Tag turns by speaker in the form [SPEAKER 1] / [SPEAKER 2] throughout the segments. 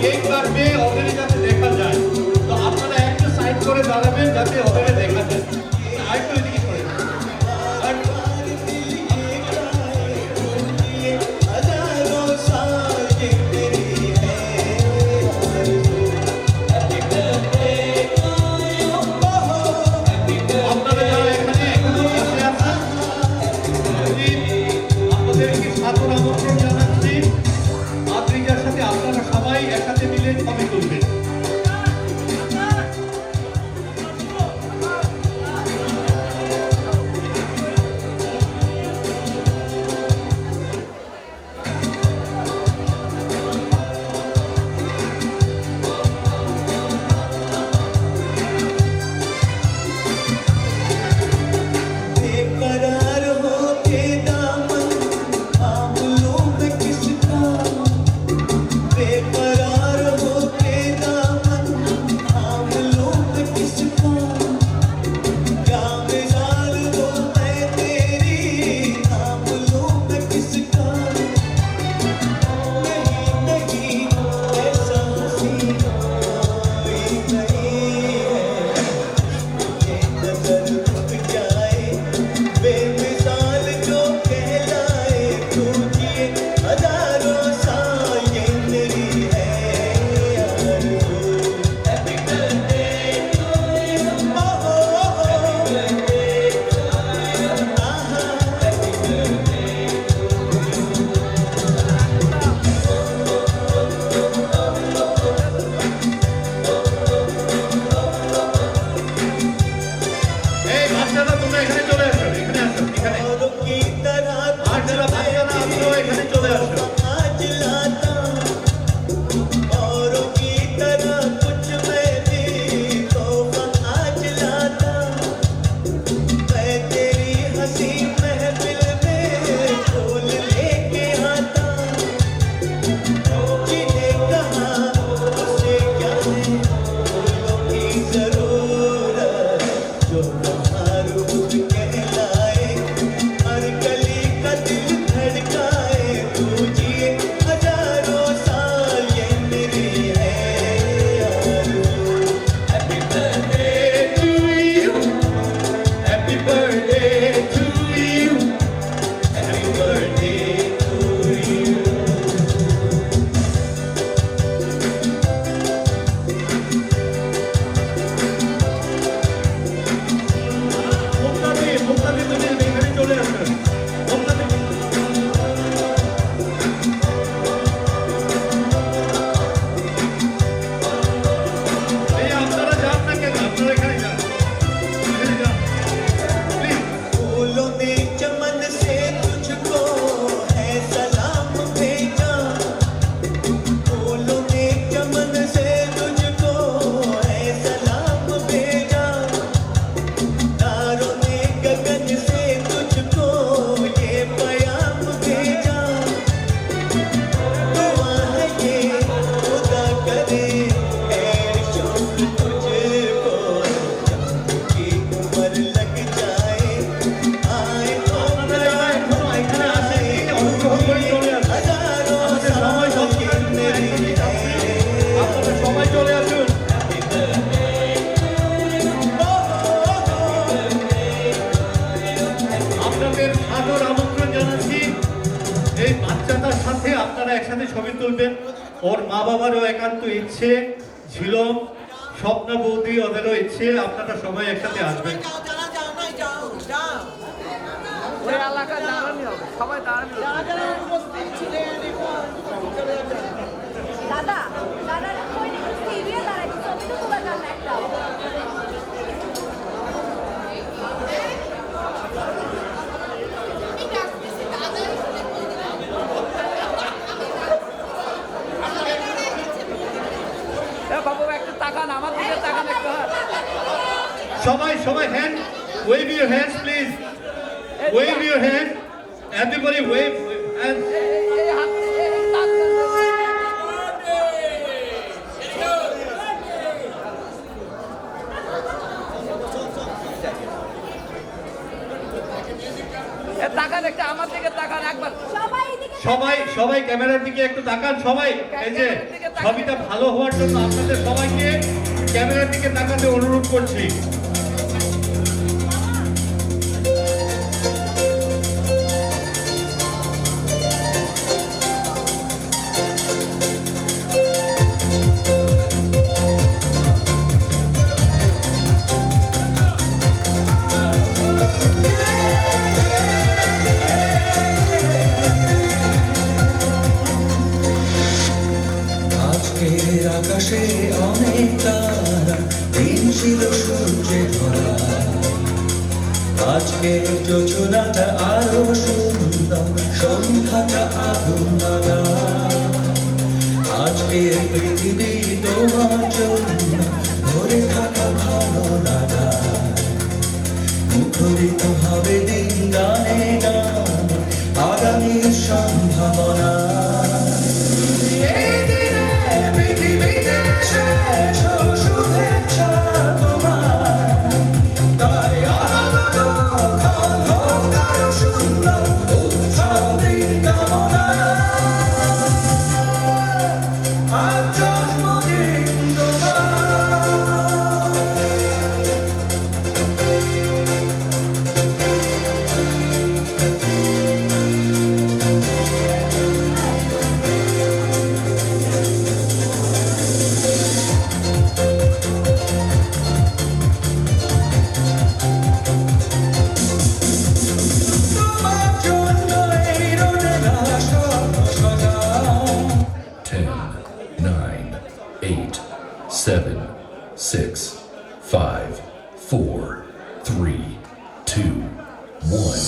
[SPEAKER 1] Cake কাটবে ওদের যাতে দেখা যায়, তো আপনারা একটু সাইড করে দাঁড়াবেন যাতে ওদের দেখা যায়। আরেকটু এদিকে সরে একসাথে ছবি তুলবেন। ওর মা বাবারও একান্ত ইচ্ছে ছিল, স্বপ্ন বৌদি ওদেরও ইচ্ছে, আপনারা সবাই একসাথে আসবেন।
[SPEAKER 2] দাদা দাদা ছবি তো তোলা যাবে একটা।
[SPEAKER 1] সবাই সবাই hand wave your hands please, wave your hand, everybody wave and সবাই সবাই ক্যামেরার দিকে একটু তাকান সবাই। এই যে ছবিটা ভালো হওয়ার জন্য আপনাদের সবাইকে ক্যামেরার দিকে তাকাতে অনুরোধ করছি।
[SPEAKER 3] আজকের আকাশে অনেক তারা, দিন ছিল সূর্যে ভরা। আজকের যোজনাটা আরো সুন্দর, সন্ধ্যাটা আগুন লাগা। আজকের পৃথিবী তোমার জন্য ভরে থাকা ভালো লাগা। মুখরিত হবে দিন গানে গানে, আগামীর সম্ভাবনা।
[SPEAKER 4] Seven, six, five, four, three, two, one.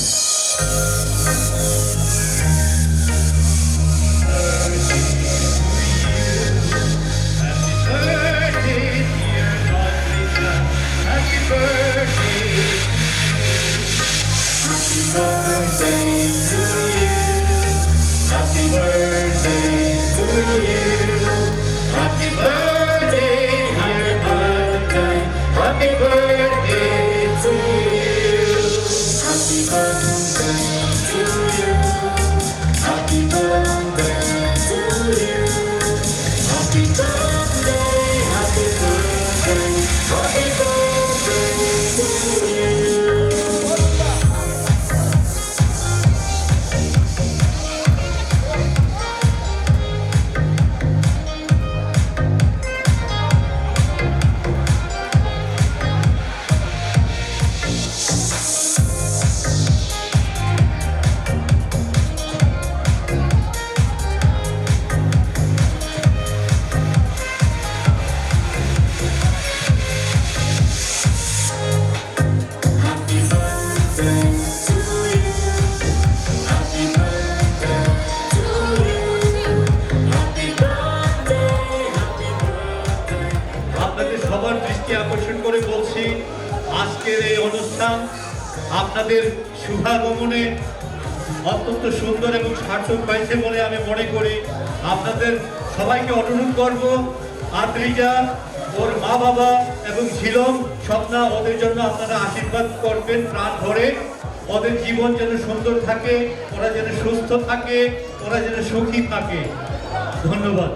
[SPEAKER 1] আপনাদের সবার দৃষ্টি আকর্ষণ করে বলছি, আজকের এই অনুষ্ঠান আপনাদের শুভাগমনে অত্যন্ত সুন্দর এবং সার্থক হয়েছে বলে আমি মনে করি। আপনাদের সবাইকে অনুরোধ করব, আদ্রিজা, ওর মা বাবা এবং ঝিলম, স্বপ্না, ওদের জন্য আপনারা আশীর্বাদ করবেন প্রাণ ভরে। ওদের জীবন যেন সুন্দর থাকে, ওরা যেন সুস্থ থাকে, ওরা যেন সুখী থাকে। ধন্যবাদ।